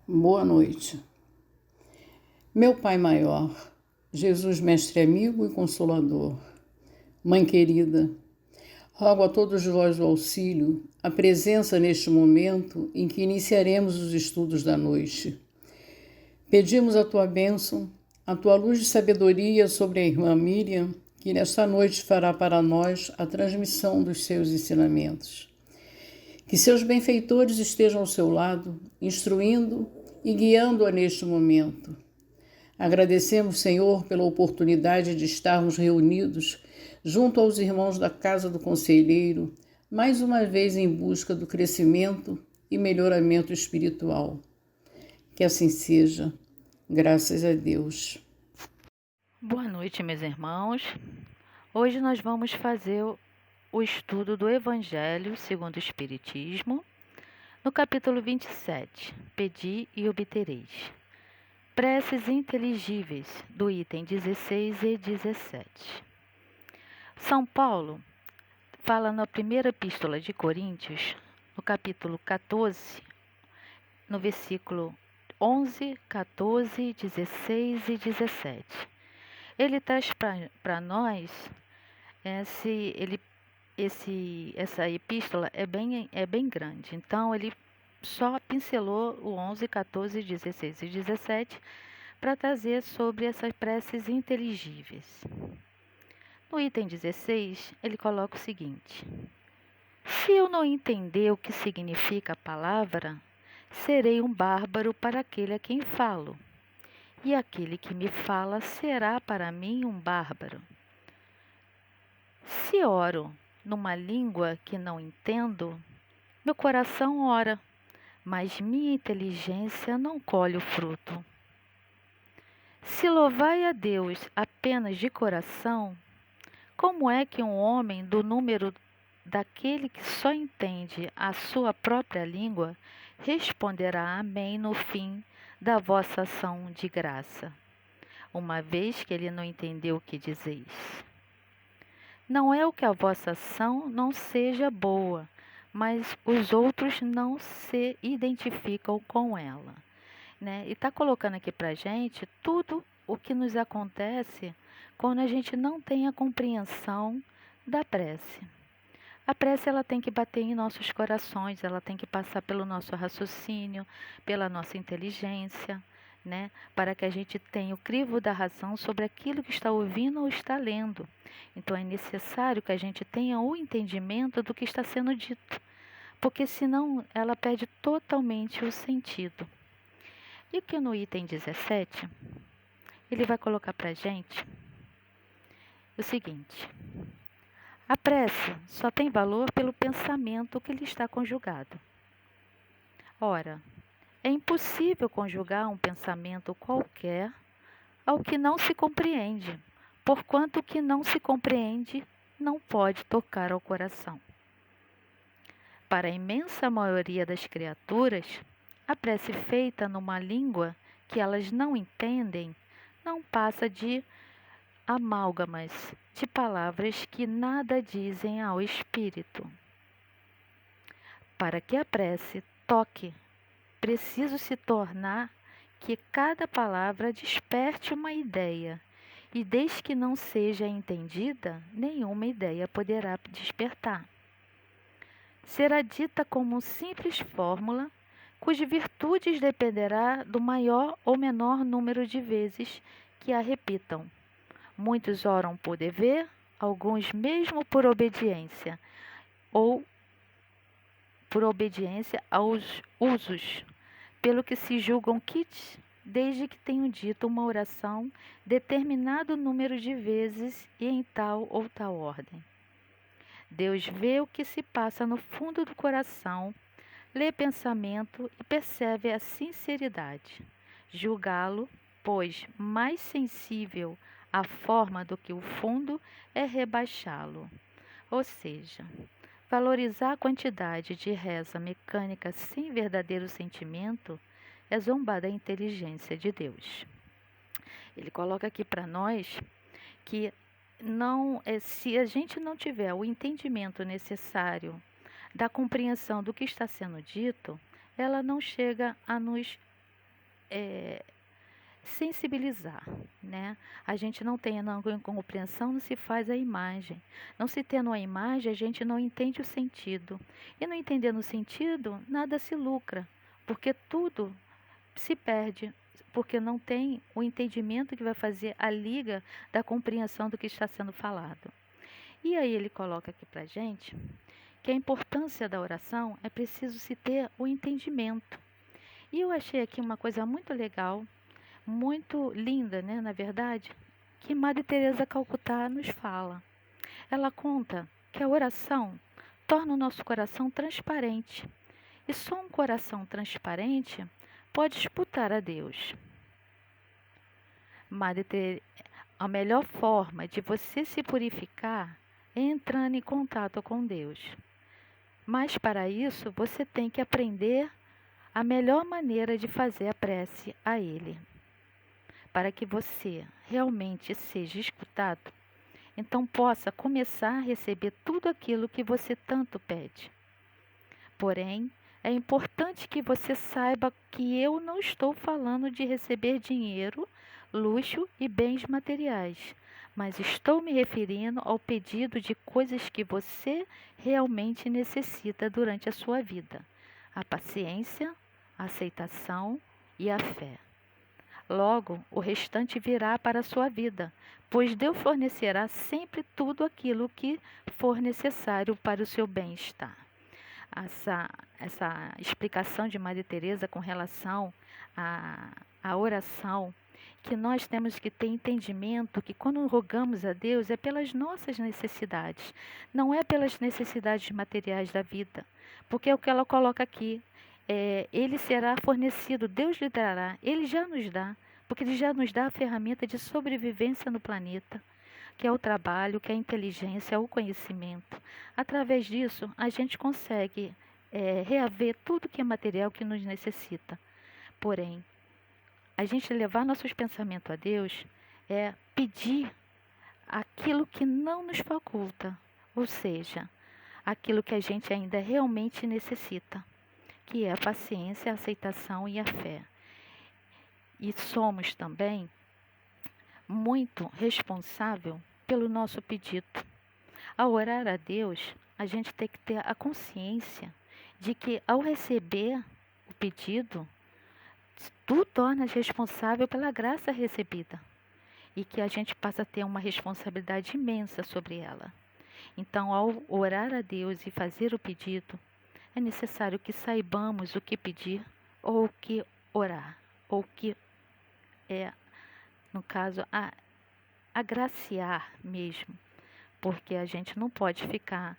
Boa noite. Meu Pai maior, Jesus mestre amigo e consolador, Mãe querida, rogo a todos vós o auxílio, a presença neste momento em que iniciaremos os estudos da noite. Pedimos a tua bênção, a tua luz de sabedoria sobre a irmã Miriam, que nesta noite fará para nós a transmissão dos seus ensinamentos. Que seus benfeitores estejam ao seu lado, instruindo e guiando-a neste momento. Agradecemos, Senhor, pela oportunidade de estarmos reunidos junto aos irmãos da Casa do Conselheiro, mais uma vez em busca do crescimento e melhoramento espiritual. Que assim seja, graças a Deus. Boa noite, meus irmãos. Hoje nós vamos fazer o estudo do Evangelho segundo o Espiritismo, no capítulo 27, Pedi e obtereis. Preces inteligíveis, do item 16 e 17. São Paulo fala na primeira epístola de Coríntios, no capítulo 14, no versículo 11, 14, 16 e 17. Ele traz para nós, essa epístola é bem grande, então ele só pincelou o 11, 14, 16 e 17 para trazer sobre essas preces inteligíveis. No item 16, ele coloca o seguinte: se eu não entender o que significa a palavra, serei um bárbaro para aquele a quem falo, e aquele que me fala será para mim um bárbaro. Se oro numa língua que não entendo, meu coração ora, mas minha inteligência não colhe o fruto. Se louvai a Deus apenas de coração, como é que um homem do número daquele que só entende a sua própria língua responderá amém no fim da vossa ação de graça, uma vez que ele não entendeu o que dizeis? Não é o que a vossa ação não seja boa, mas os outros não se identificam com ela. E está colocando aqui para a gente tudo o que nos acontece quando a gente não tem a compreensão da prece. A prece ela tem que bater em nossos corações, ela tem que passar pelo nosso raciocínio, pela nossa inteligência, para que a gente tenha o crivo da razão sobre aquilo que está ouvindo ou está lendo. Então é necessário que a gente tenha o entendimento do que está sendo dito, porque senão ela perde totalmente o sentido. E que no item 17, ele vai colocar para a gente o seguinte: a prece só tem valor pelo pensamento que lhe está conjugado. Ora, é impossível conjugar um pensamento qualquer ao que não se compreende, porquanto o que não se compreende não pode tocar ao coração. Para a imensa maioria das criaturas, a prece feita numa língua que elas não entendem não passa de amálgamas de palavras que nada dizem ao espírito. Para que a prece toque, preciso se tornar que cada palavra desperte uma ideia, e desde que não seja entendida, nenhuma ideia poderá despertar. Será dita como simples fórmula, cujas virtudes dependerá do maior ou menor número de vezes que a repitam. Muitos oram por dever, alguns mesmo por obediência, ou por obediência aos usos, pelo que se julgam quites, desde que tenham dito uma oração determinado número de vezes e em tal ou tal ordem. Deus vê o que se passa no fundo do coração, lê pensamento e percebe a sinceridade. Julgá-lo, pois, mais sensível à forma do que o fundo é rebaixá-lo. Ou seja, valorizar a quantidade de reza mecânica sem verdadeiro sentimento é zombar da inteligência de Deus. Ele coloca aqui para nós que se a gente não tiver o entendimento necessário da compreensão do que está sendo dito, ela não chega a nos sensibilizar, né? A gente não tem a compreensão, não se faz a imagem. Não se tendo a imagem, a gente não entende o sentido. E não entendendo o sentido, nada se lucra, porque tudo se perde, porque não tem o entendimento que vai fazer a liga da compreensão do que está sendo falado. E aí ele coloca aqui para a gente que a importância da oração é preciso se ter o entendimento. E eu achei aqui uma coisa muito legal, muito linda, né, na verdade, que Madre Teresa Calcutá nos fala. Ela conta que a oração torna o nosso coração transparente. E só um coração transparente pode escutar a Deus. A melhor forma de você se purificar é entrando em contato com Deus. Mas para isso você tem que aprender a melhor maneira de fazer a prece a Ele. Para que você realmente seja escutado, então possa começar a receber tudo aquilo que você tanto pede. Porém, é importante que você saiba que eu não estou falando de receber dinheiro, luxo e bens materiais, mas estou me referindo ao pedido de coisas que você realmente necessita durante a sua vida: a paciência, a aceitação e a fé. Logo, o restante virá para a sua vida, pois Deus fornecerá sempre tudo aquilo que for necessário para o seu bem-estar. Essa explicação de Maria Teresa com relação à oração, que nós temos que ter entendimento que quando rogamos a Deus é pelas nossas necessidades, não é pelas necessidades materiais da vida, porque é o que ela coloca aqui. Ele será fornecido, Deus lhe dará, Ele já nos dá, porque Ele já nos dá a ferramenta de sobrevivência no planeta, que é o trabalho, que é a inteligência, o conhecimento. Através disso, a gente consegue reaver tudo que é material que nos necessita. Porém, a gente levar nossos pensamentos a Deus é pedir aquilo que não nos faculta, ou seja, aquilo que a gente ainda realmente necessita, que é a paciência, a aceitação e a fé. E somos também muito responsável pelo nosso pedido. Ao orar a Deus, a gente tem que ter a consciência de que ao receber o pedido, tu tornas responsável pela graça recebida e que a gente passa a ter uma responsabilidade imensa sobre ela. Então, ao orar a Deus e fazer o pedido, é necessário que saibamos o que pedir ou o que orar, ou o que no caso, agraciar mesmo, porque a gente não pode ficar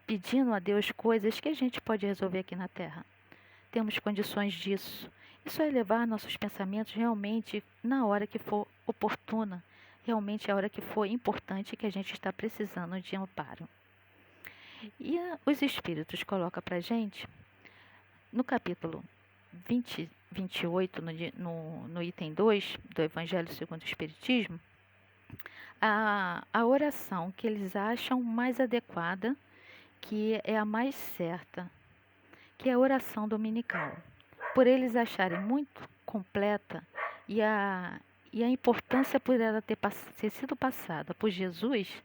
pedindo a Deus coisas que a gente pode resolver aqui na Terra. Temos condições disso. Isso é levar nossos pensamentos realmente na hora que for oportuna, realmente a hora que for importante, que a gente está precisando de amparo. E os Espíritos colocam para a gente, no capítulo 28, no item 2 do Evangelho segundo o Espiritismo, a oração que eles acham mais adequada, que é a mais certa, que é a oração dominical. Por eles acharem muito completa e a importância por ela ter sido passada por Jesus,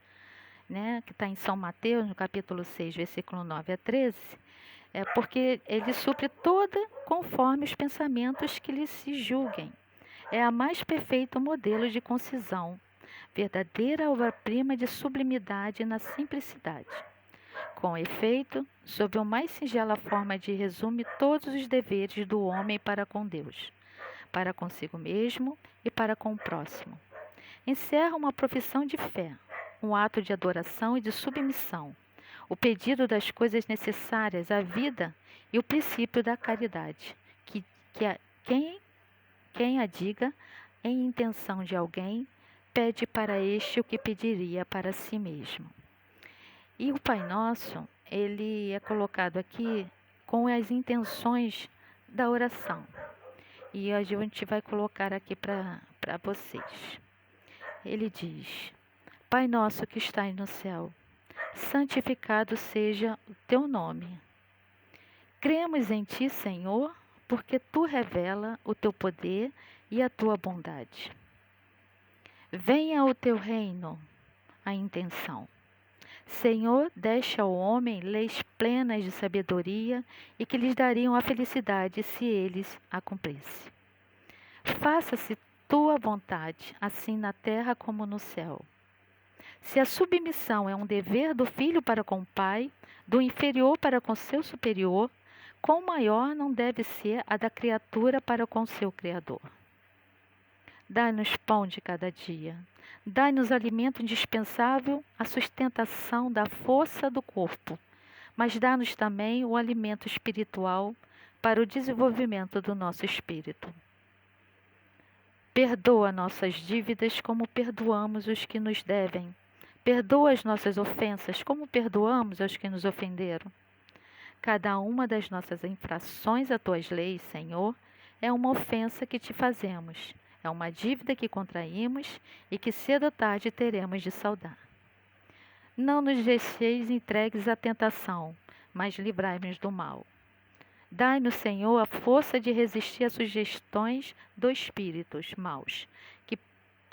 né, que está em São Mateus, no capítulo 6, versículo 9 a 13, porque ele supre toda conforme os pensamentos que lhe se julguem. É a mais perfeito modelo de concisão, verdadeira obra-prima de sublimidade na simplicidade. Com efeito, sob a mais singela forma de resume todos os deveres do homem para com Deus, para consigo mesmo e para com o próximo. Encerra uma profissão de fé, um ato de adoração e de submissão, o pedido das coisas necessárias à vida e o princípio da caridade, quem a diga em intenção de alguém, pede para este o que pediria para si mesmo. E o Pai Nosso, ele é colocado aqui com as intenções da oração. E a gente vai colocar aqui para vocês. Ele diz: Pai Nosso que estás no céu, santificado seja o teu nome. Cremos em ti, Senhor, porque tu revela o teu poder e a tua bondade. Venha o teu reino, a intenção. Senhor, deste ao homem leis plenas de sabedoria e que lhes dariam a felicidade se eles a cumprissem. Faça-se tua vontade, assim na terra como no céu. Se a submissão é um dever do filho para com o pai, do inferior para com seu superior, quão maior não deve ser a da criatura para com seu Criador. Dai-nos pão de cada dia. Dai-nos alimento indispensável à sustentação da força do corpo, mas dá-nos também o alimento espiritual para o desenvolvimento do nosso espírito. Perdoa nossas dívidas como perdoamos os que nos devem. Perdoa as nossas ofensas como perdoamos aos que nos ofenderam. Cada uma das nossas infrações a tuas leis, Senhor, é uma ofensa que te fazemos. É uma dívida que contraímos e que cedo ou tarde teremos de saldar. Não nos deixeis entregues à tentação, mas livrai-nos do mal. Dai-nos, Senhor, a força de resistir às sugestões dos espíritos maus, que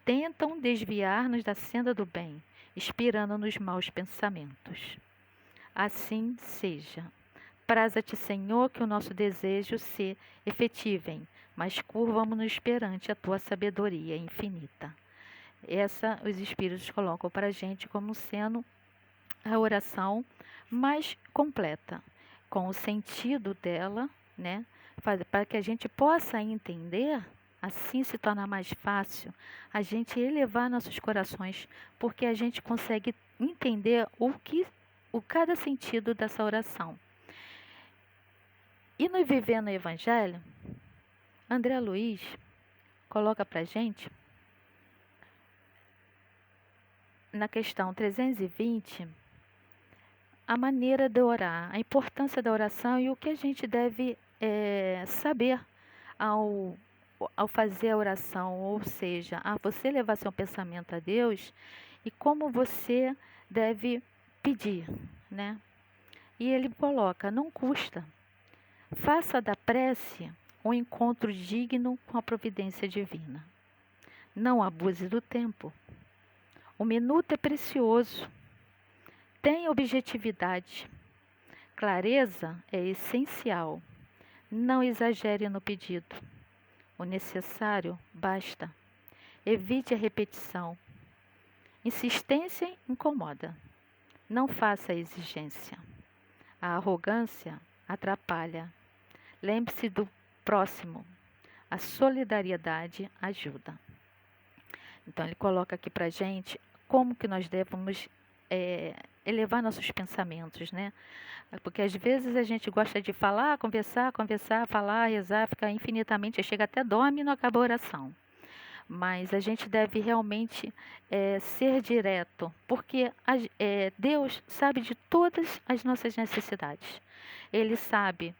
tentam desviar-nos da senda do bem, inspirando-nos maus pensamentos. Assim seja. Praza-te, Senhor, que o nosso desejo se efetivem, mas curvamo-nos perante a tua sabedoria infinita. Essa os Espíritos colocam para a gente como sendo a oração mais completa, com o sentido dela, né? Para que a gente possa entender, assim se torna mais fácil a gente elevar nossos corações, porque a gente consegue entender cada sentido dessa oração. E no Vivendo o Evangelho, André Luiz coloca para a gente, na questão 320, a maneira de orar, a importância da oração e o que a gente deve saber ao fazer a oração, ou seja, a você levar seu pensamento a Deus e como você deve pedir, né? E ele coloca, não custa. Faça da prece um encontro digno com a providência divina. Não abuse do tempo. O minuto é precioso. Tenha objetividade. Clareza é essencial. Não exagere no pedido. O necessário basta. Evite a repetição. Insistência incomoda. Não faça exigência. A arrogância atrapalha. Lembre-se do próximo. A solidariedade ajuda. Então, ele coloca aqui para a gente como que nós devemos elevar nossos pensamentos, né? Porque às vezes a gente gosta de falar, conversar, falar, rezar, ficar infinitamente, chega até dorme e não acaba a oração. Mas a gente deve realmente ser direto, porque Deus sabe de todas as nossas necessidades. Ele sabe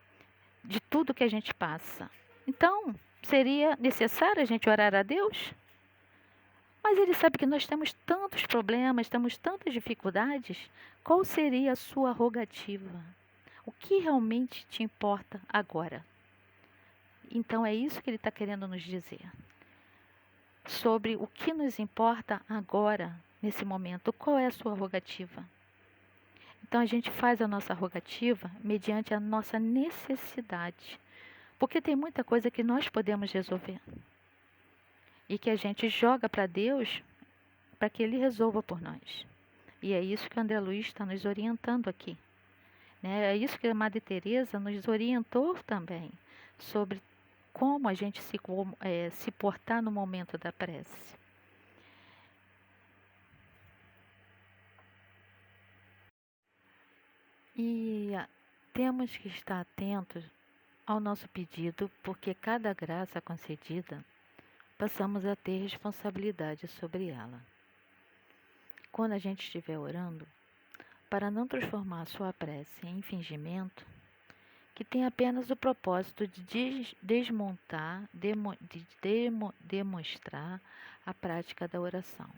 de tudo que a gente passa. Então, seria necessário a gente orar a Deus? Mas Ele sabe que nós temos tantos problemas, temos tantas dificuldades. Qual seria a sua rogativa? O que realmente te importa agora? Então, é isso que Ele está querendo nos dizer. Sobre o que nos importa agora, nesse momento. Qual é a sua rogativa? Então, a gente faz a nossa rogativa mediante a nossa necessidade. Porque tem muita coisa que nós podemos resolver. E que a gente joga para Deus para que Ele resolva por nós. E é isso que o André Luiz está nos orientando aqui. Né? É isso que a Madre Teresa nos orientou também, sobre como a gente se portar no momento da prece. E temos que estar atentos ao nosso pedido, porque cada graça concedida, passamos a ter responsabilidade sobre ela. Quando a gente estiver orando, para não transformar a sua prece em fingimento, que tem apenas o propósito de demonstrar a prática da oração.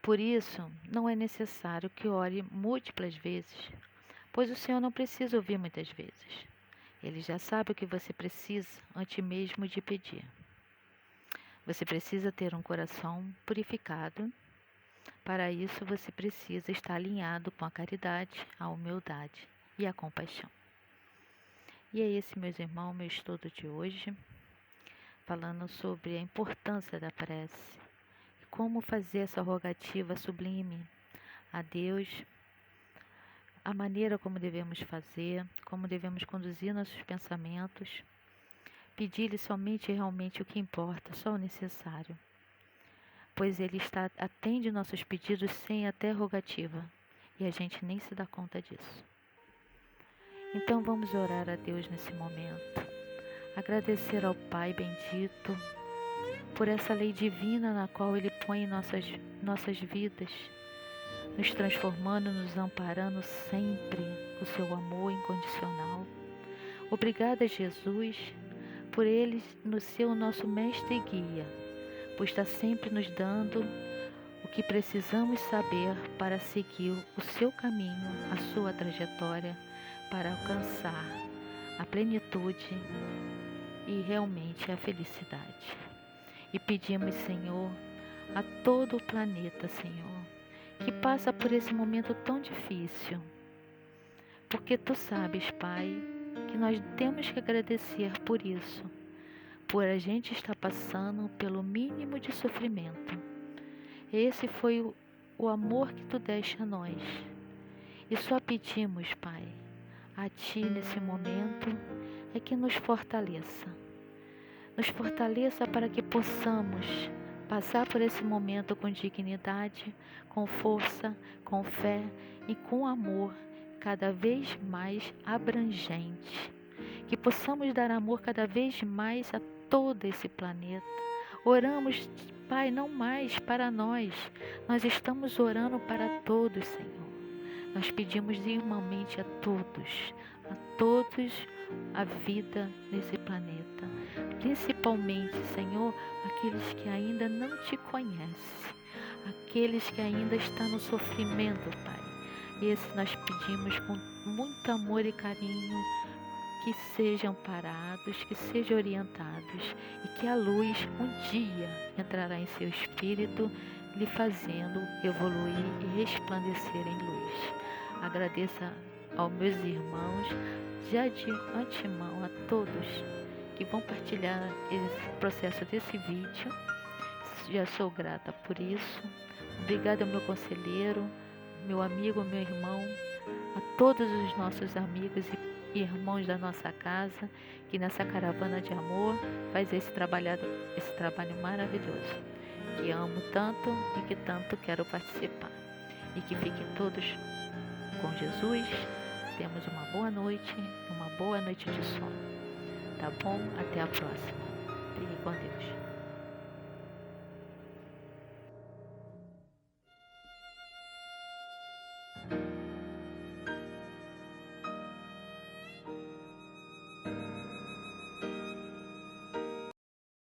Por isso, não é necessário que ore múltiplas vezes, pois o Senhor não precisa ouvir muitas vezes. Ele já sabe o que você precisa antes mesmo de pedir. Você precisa ter um coração purificado. Para isso, você precisa estar alinhado com a caridade, a humildade e a compaixão. E é esse, meus irmãos, meu estudo de hoje, falando sobre a importância da prece, como fazer essa rogativa sublime a Deus, a maneira como devemos fazer, como devemos conduzir nossos pensamentos, pedir-lhe somente e realmente o que importa, só o necessário, pois Ele atende nossos pedidos sem até rogativa, e a gente nem se dá conta disso. Então vamos orar a Deus nesse momento, agradecer ao Pai bendito por essa lei divina na qual Ele põe em nossas vidas, nos transformando, nos amparando sempre o seu amor incondicional. Obrigada, Jesus, por Ele ser o nosso mestre e guia, por estar sempre nos dando o que precisamos saber para seguir o seu caminho, a sua trajetória, para alcançar a plenitude e realmente a felicidade. E pedimos, Senhor, a todo o planeta, Senhor, que passa por esse momento tão difícil, porque Tu sabes, Pai, que nós temos que agradecer por isso, por a gente estar passando pelo mínimo de sofrimento. Esse foi o amor que Tu deste a nós, e só pedimos, Pai, a Ti nesse momento, é que nos fortaleça para que possamos passar por esse momento com dignidade, com força, com fé e com amor cada vez mais abrangente. Que possamos dar amor cada vez mais a todo esse planeta. Oramos, Pai, não mais para nós estamos orando para todos, Senhor. Nós pedimos irmãmente a todos a vida nesse planeta, principalmente, Senhor, aqueles que ainda não Te conhecem, aqueles que ainda estão no sofrimento, Pai. Esse nós pedimos com muito amor e carinho, que sejam parados, que sejam orientados e que a luz um dia entrará em seu espírito, lhe fazendo evoluir e resplandecer em luz. Agradeça aos meus irmãos, já de antemão a todos que vão partilhar esse processo desse vídeo. Já sou grata por isso. Obrigada ao meu conselheiro, meu amigo, meu irmão, a todos os nossos amigos e irmãos da nossa casa, que nessa caravana de amor faz esse trabalho maravilhoso, que amo tanto e que tanto quero participar. E que fiquem todos com Jesus. Temos uma boa noite de sono. Tá bom? Até a próxima. Fique com Deus.